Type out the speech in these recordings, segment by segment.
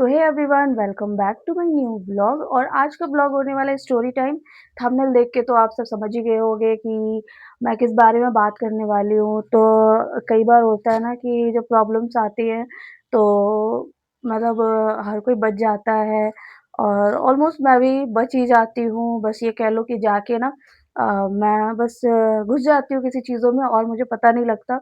तो hey everyone welcome back to my new blog और आज का ब्लॉग होने वाला है स्टोरी टाइम। थंबनेल देख के तो आप सब समझ ही गए होंगे कि मैं किस बारे में बात करने वाली हूँ। तो कई बार होता है ना कि जब प्रॉब्लम्स आती है तो मतलब हर कोई बच जाता है और ऑलमोस्ट मैं भी बच ही जाती हूँ। बस ये कह लो कि जाके ना मैं बस घुस जाती हूँ किसी चीज़ों में और मुझे पता नहीं लगता।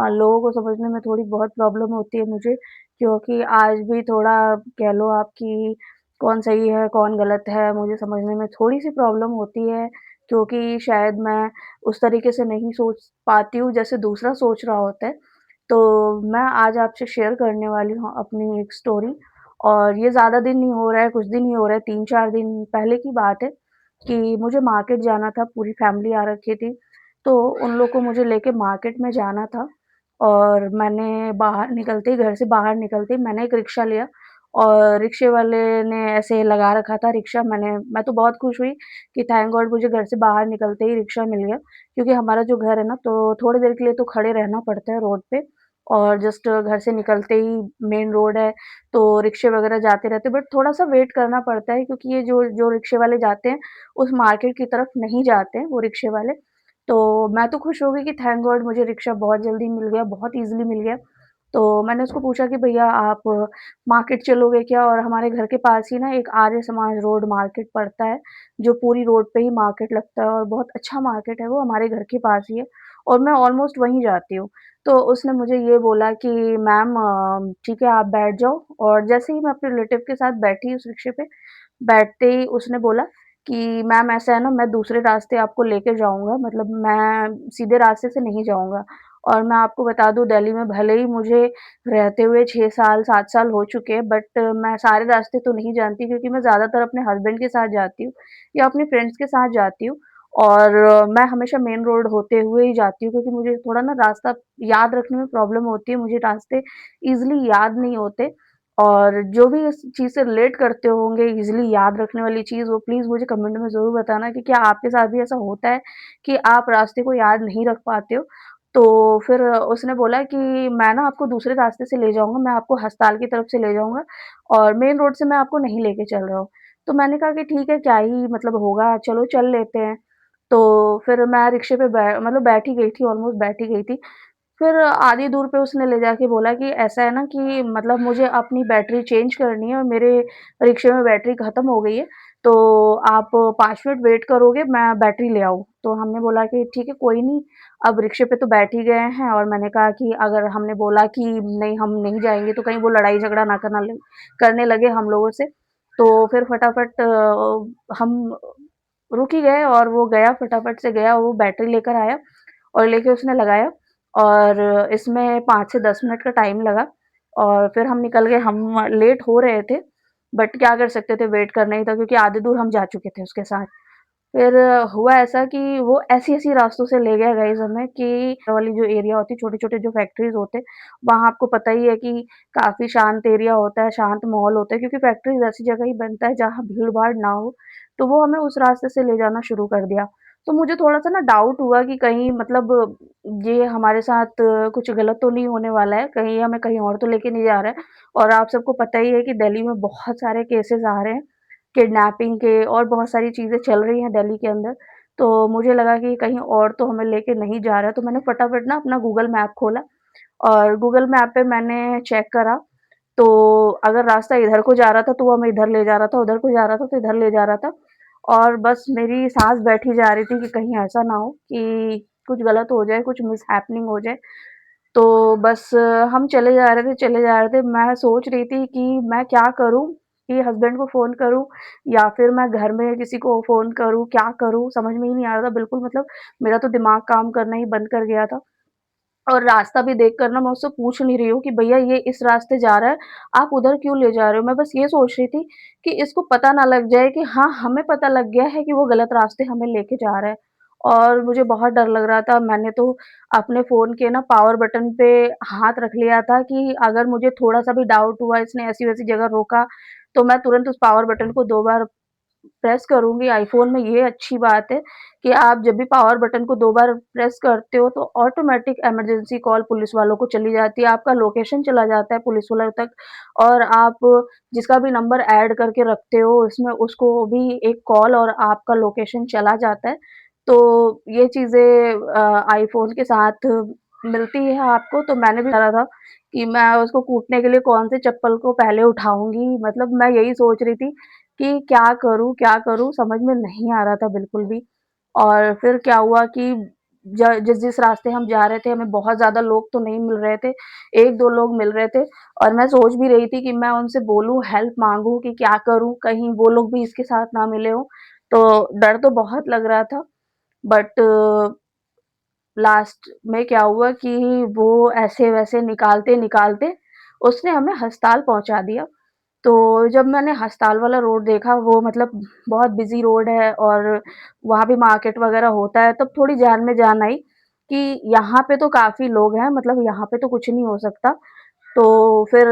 लोगों को समझने में थोड़ी बहुत प्रॉब्लम होती है मुझे, क्योंकि आज भी थोड़ा कह लो आप कि कौन सही है, कौन गलत है, मुझे समझने में थोड़ी-सी प्रॉब्लम होती है, क्योंकि शायद मैं उस तरीके से नहीं सोच पाती हूँ जैसे दूसरा सोच रहा होता है। तो मैं आज आपसे शेयर करने वाली हूँ अपनी एक स्टोरी और ये ज़्यादा दिन नहीं हो रहा है, कुछ दिन ही हो रहा है, 3-4 दिन पहले की बात है कि मुझे मार्केट जाना था, पूरी फैमिली आ रखी थी। तो उन लोग को मुझे लेके मार्केट में जाना था और मैंने बाहर निकलते ही घर से बाहर निकलते ही मैंने एक रिक्शा लिया और रिक्शे वाले ने ऐसे लगा रखा था रिक्शा। मैं तो बहुत खुश हुई कि थैंक गॉड मुझे घर से बाहर निकलते ही रिक्शा मिल गया, क्योंकि हमारा जो घर है ना तो थोड़ी देर के लिए तो खड़े रहना पड़ता है रोड पे और जस्ट घर से निकलते ही मेन रोड है, तो रिक्शे वगैरह जाते रहते हैं, बट थोड़ा-सा वेट करना पड़ता है क्योंकि ये जो जो रिक्शे वाले जाते हैं, उस मार्केट की तरफ नहीं जाते हैं वो रिक्शे वाले। तो मैं तो खुश हो गई कि थैंक गॉड मुझे रिक्शा बहुत जल्दी मिल गया, बहुत ईज़िली मिल गया। तो मैंने उसको पूछा कि भैया आप मार्केट चलोगे क्या? और हमारे घर के पास ही ना एक आर्य समाज रोड मार्केट पड़ता है, जो पूरी रोड पे ही मार्केट लगता है और बहुत अच्छा मार्केट है वो, हमारे घर के पास ही है और मैं ऑलमोस्ट वहीं जाती हूँ। तो उसने मुझे ये बोला कि मैम ठीक है आप बैठ जाओ, और जैसे ही मैं अपने रिलेटिव के साथ बैठी उस रिक्शे पे, बैठते ही उसने बोला कि मैम ऐसा है ना, मैं दूसरे रास्ते आपको लेके जाऊँगा, मतलब मैं सीधे रास्ते से नहीं जाऊँगा। और मैं आपको बता दूँ दिल्ली में भले ही मुझे रहते हुए 6 साल 7 साल हो चुके हैं, बट मैं सारे रास्ते तो नहीं जानती क्योंकि मैं ज़्यादातर अपने हस्बैंड के साथ जाती हूँ या अपने फ्रेंड्स के साथ जाती हूँ। और मैं हमेशा मेन रोड होते हुए ही जाती हूँ क्योंकि मुझे थोड़ा ना रास्ता याद रखने में प्रॉब्लम होती है, मुझे रास्ते ईज़िली याद नहीं होते। और जो भी इस चीज़ से रिलेट करते होंगे ईज़िली याद रखने वाली चीज़, वो प्लीज़ मुझे कमेंट में ज़रूर बताना कि क्या आपके साथ भी ऐसा होता है कि आप रास्ते को याद नहीं रख पाते हो? तो फिर उसने बोला कि मैं ना आपको दूसरे रास्ते से ले जाऊँगा, मैं आपको हस्पताल की तरफ से ले जाऊँगा और मेन रोड से मैं आपको नहीं लेके चल रहा हूँ। तो मैंने कहा कि ठीक है, क्या ही मतलब होगा, चलो चल लेते हैं। तो फिर मैं रिक्शे पे मतलब बैठ ही गई थी, ऑलमोस्ट बैठ ही गई थी। फिर आधी दूर पे उसने ले जाके बोला कि ऐसा है ना कि मतलब मुझे अपनी बैटरी चेंज करनी है और मेरे रिक्शे में बैटरी ख़त्म हो गई है, तो आप 5 मिनट वेट करोगे, मैं बैटरी ले आऊँ? तो हमने बोला कि ठीक है, कोई नहीं, अब रिक्शे पे तो बैठ ही गए हैं। और मैंने कहा कि अगर हमने बोला कि नहीं हम नहीं जाएँगे तो कहीं वो लड़ाई झगड़ा ना करने लगे हम लोगों से। तो फिर फटाफट हम रुक ही गए और वो गया, फटाफट से गया, वो बैटरी लेकर आया और लेके उसने लगाया और इसमें 5 से 10 मिनट का टाइम लगा और फिर हम निकल गए। हम लेट हो रहे थे, बट क्या कर सकते थे, वेट करना ही था क्योंकि आधी दूर हम जा चुके थे उसके साथ। फिर हुआ ऐसा कि वो ऐसी-ऐसी रास्तों से ले गया गाइज़ हमें कि वाली जो एरिया होती है, छोटे-छोटे जो फैक्ट्रीज़ होते हैं, वहाँ आपको पता ही है कि काफ़ी शांत एरिया होता है, शांत माहौल होता है क्योंकि फैक्ट्रीज़ ऐसी जगह ही बनता है जहाँ भीड़-भाड़ ना हो। तो वो हमें उस रास्ते से ले जाना शुरू कर दिया। तो मुझे थोड़ा-सा ना डाउट हुआ कि कहीं मतलब ये हमारे साथ कुछ गलत तो नहीं होने वाला है, कहीं हमें कहीं और तो लेके नहीं जा रहा है। और आप सबको पता ही है कि दिल्ली में बहुत सारे केसेज़ आ रहे हैं, किडनैपिंग के और बहुत सारी चीज़ें चल रही हैं दिल्ली के अंदर। तो मुझे लगा कि कहीं और तो हमें लेके नहीं जा रहा है, तो मैंने फटाफट ना अपना गूगल मैप खोला और गूगल मैप पे मैंने चेक करा, तो अगर रास्ता इधर को जा रहा था, तो वो हमें इधर ले जा रहा था, उधर को जा रहा था, तो इधर ले जा रहा था। और बस मेरी साँस बैठी जा रही थी कि कहीं ऐसा ना हो कि कुछ गलत हो जाए, कुछ मिसहैपनिंग हो जाए। तो बस हम चले जा रहे थे। मैं सोच रही थी कि मैं क्या करूँ? कि हस्बैंड को फ़ोन करूँ या फिर मैं घर में किसी को फ़ोन करूँ, क्या करूँ? समझ में ही नहीं आ रहा था बिल्कुल, मतलब मेरा तो दिमाग काम करना ही बंद कर गया था। और रास्ता भी देखकर ना मैं उससे पूछ नहीं रही हूँ कि भैया ये इस रास्ते जा रहा है, आप उधर क्यों ले जा रहे हो? मैं बस ये सोच रही थी कि इसको पता ना लग जाए कि हाँ, हमें पता लग गया है कि वो गलत रास्ते हमें लेके जा रहा है। और मुझे बहुत डर लग रहा था, मैंने तो अपने फ़ोन के ना पावर बटन पे हाथ रख लिया था कि अगर मुझे थोड़ा-सा भी डाउट हुआ, इसने ऐसी-वैसी जगह रोका, तो मैं तुरंत उस पावर बटन को 2 बार प्रेस करूँगी आईफ़ोन में ये अच्छी बात है कि आप जब भी पावर बटन को 2 बार प्रेस करते हो तो ऑटोमैटिक इमरजेंसी कॉल पुलिस वालों को चली जाती है, आपका लोकेशन चला जाता है पुलिस वालों तक और आप जिसका भी नंबर ऐड करके रखते हो उसमें उसको भी एक कॉल और आपका लोकेशन चला जाता है। तो ये चीज़ें आईफ़ोन के साथ मिलती है आपको, तो मैंने भी करा था कि मैं उसको कूटने के लिए कौन-से चप्पल को पहले उठाऊँगी, मतलब मैं यही सोच रही थी कि क्या करूँ? समझ में नहीं आ रहा था बिल्कुल भी। और फिर क्या हुआ कि जिस रास्ते हम जा रहे थे, हमें बहुत ज़्यादा लोग तो नहीं मिल रहे थे, 1-2 लोग मिल रहे थे और मैं सोच भी रही थी कि मैं उनसे बोलूँ, हेल्प माँगूँ कि क्या करूँ? कहीं वो लोग भी इसके साथ ना मिले हों। तो डर तो बहुत लग रहा था, बट लास्ट में क्या हुआ कि वो ऐसे-वैसे निकालते-निकालते उसने हमें अस्पताल पहुँचा दिया। तो जब मैंने अस्पताल वाला रोड देखा वो मतलब बहुत बिज़ी रोड है और वहाँ पे मार्केट वग़ैरह होता है, तब थोड़ी जान में जान आई कि यहाँ पे तो काफ़ी लोग हैं, मतलब यहाँ पे तो कुछ नहीं हो सकता। तो फिर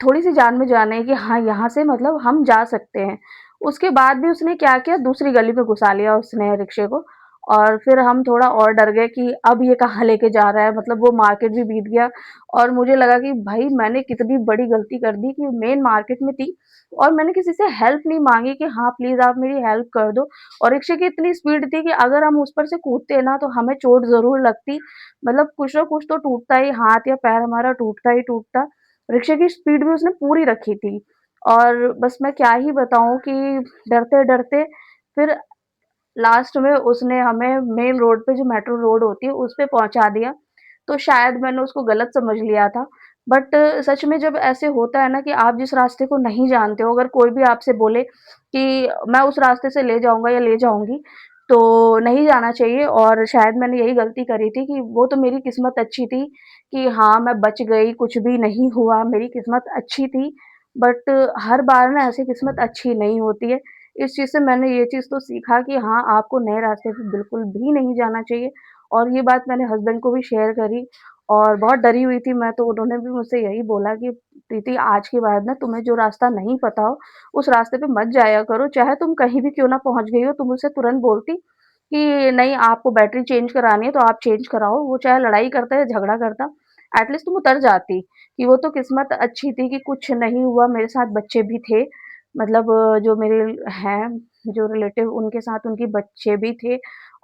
थोड़ी-सी जान में जान आई कि हाँ, यहाँ से मतलब हम जा सकते हैं। उसके बाद भी उसने क्या किया दूसरी गली में घुसा लिया उसने रिक्शे को और फिर हम थोड़ा और डर गए कि अब ये कहाँ लेके जा रहा है, मतलब वो मार्केट भी बीत गया और मुझे लगा कि भाई मैंने कितनी बड़ी गलती कर दी कि मेन मार्केट में थी और मैंने किसी से हेल्प नहीं माँगी कि हाँ, प्लीज़ आप मेरी हेल्प कर दो और रिक्शे की इतनी स्पीड थी कि अगर हम उस पर से कूदते ना तो हमें चोट ज़रूर लगती, मतलब कुछ ना कुछ तो टूटता ही, हाथ या पैर हमारा टूटता ही टूटता। रिक्शे की स्पीड भी उसने पूरी रखी थी और बस मैं क्या ही बताऊँ कि डरते-डरते फिर लास्ट में उसने हमें मेन रोड पे जो मेट्रो रोड होती है उस पे पहुँचा दिया। तो शायद मैंने उसको गलत समझ लिया था। बट सच में जब ऐसे होता है ना कि आप जिस रास्ते को नहीं जानते हो, अगर कोई भी आपसे बोले कि मैं उस रास्ते से ले जाऊँगा या ले जाऊँगी, तो नहीं जाना चाहिए और शायद मैंने यही गलती करी थी कि वो तो मेरी किस्मत अच्छी थी कि हाँ, मैं बच गई, कुछ भी नहीं हुआ, मेरी किस्मत अच्छी थी। बट हर बार ना ऐसे किस्मत अच्छी नहीं होती है। इस चीज़ से मैंने ये चीज़ तो सीखा कि हाँ, आपको नए रास्ते पे बिल्कुल भी नहीं जाना चाहिए और ये बात मैंने हस्बैंड को भी शेयर करी और बहुत डरी हुई थी मैं, तो उन्होंने भी मुझसे यही बोला कि प्रीति आज के बाद ना तुम्हें जो रास्ता नहीं पता हो, उस रास्ते पे मत जाया करो, चाहे तुम कहीं भी क्यों ना पहुँच गई हो, तुम उसे तुरंत बोलती कि नहीं आपको बैटरी चेंज करानी है तो आप चेंज कराओ, वो चाहे लड़ाई करता या झगड़ा करता, एटलीस्ट तुम उतर जाती, कि वो तो किस्मत अच्छी थी कि कुछ नहीं हुआ, मेरे साथ बच्चे भी थे, मतलब जो मेरे हैं, जो रिलेटिव उनके साथ उनके बच्चे भी थे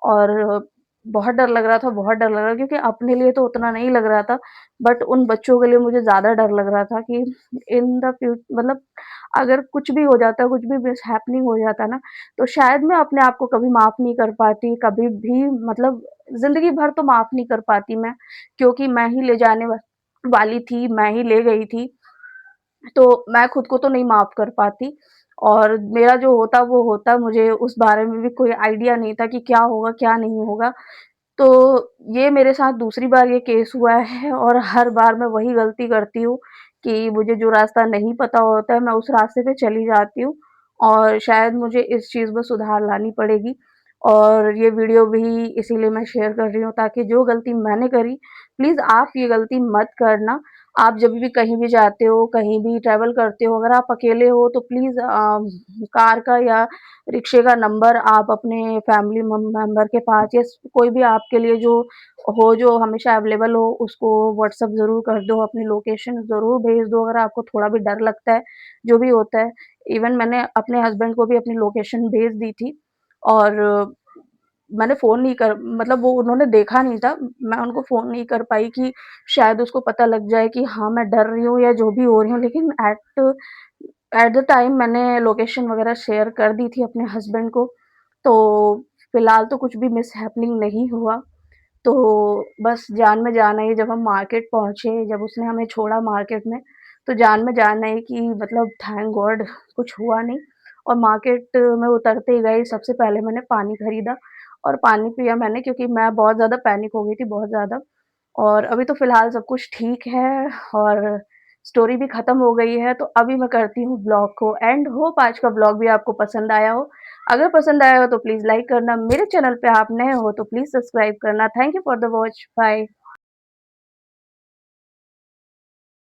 और बहुत डर लग रहा था, बहुत डर लग रहा था क्योंकि अपने लिए तो उतना नहीं लग रहा था, बट उन बच्चों के लिए मुझे ज़्यादा डर लग रहा था कि इन द मतलब अगर कुछ भी हो जाता, कुछ भी मिसहैपनिंग हो जाता ना, तो शायद मैं अपने आप को कभी माफ़ नहीं कर पाती, कभी भी मतलब ज़िंदगी भर तो माफ़ नहीं कर पाती मैं, क्योंकि मैं ही ले जाने वाली थी, मैं ही ले गई थी। तो मैं खुद को तो नहीं माफ़ कर पाती और मेरा जो होता वो होता, मुझे उस बारे में भी कोई आइडिया नहीं था कि क्या होगा, क्या नहीं होगा। तो ये मेरे साथ दूसरी बार ये केस हुआ है और हर बार मैं वही गलती करती हूँ कि मुझे जो रास्ता नहीं पता होता है, मैं उस रास्ते पे चली जाती हूँ और शायद मुझे इस चीज़ में सुधार लानी पड़ेगी और ये वीडियो भी इसीलिए मैं शेयर कर रही हूँ ताकि जो गलती मैंने करी, प्लीज़ आप ये गलती मत करना। आप जब भी कहीं भी जाते हो, कहीं भी ट्रैवल करते हो, अगर आप अकेले हो तो प्लीज़ कार का या रिक्शे का नंबर आप अपने फैमिली मेंबर के पास या कोई भी आपके लिए जो हो, जो हमेशा अवेलेबल हो, उसको व्हाट्सएप ज़रूर कर दो, अपनी लोकेशन ज़रूर भेज दो अगर आपको थोड़ा भी डर लगता है, जो भी होता है। इवन मैंने अपने हस्बैंड को भी अपनी लोकेशन भेज दी थी और मैंने फ़ोन नहीं कर मतलब वो उन्होंने देखा नहीं था, मैं उनको फ़ोन नहीं कर पाई कि शायद उसको पता लग जाए कि हाँ, मैं डर रही हूँ या जो भी हो रही हूँ, लेकिन एट द टाइम मैंने लोकेशन वगैरह शेयर कर दी थी अपने हस्बैंड को, तो फिलहाल तो कुछ भी मिसहैपनिंग नहीं हुआ। तो बस जान में जान आई जब हम मार्केट पहुँचे, जब उसने हमें छोड़ा मार्केट में, तो जान में जान आई कि मतलब थैंक गॉड कुछ हुआ नहीं और मार्केट में उतरते ही गई सबसे पहले मैंने पानी खरीदा और पानी पिया मैंने क्योंकि मैं बहुत ज़्यादा पैनिक हो गई थी, बहुत ज़्यादा। और अभी तो फिलहाल सब कुछ ठीक है और स्टोरी भी खत्म हो गई है, तो अभी मैं करती हूँ ब्लॉग को एंड होप आज का ब्लॉग भी आपको पसंद आया हो। अगर पसंद आया हो तो प्लीज़ लाइक करना, मेरे चैनल पे आप नए हो तो प्लीज़ सब्सक्राइब करना। Thank you for the watch, bye.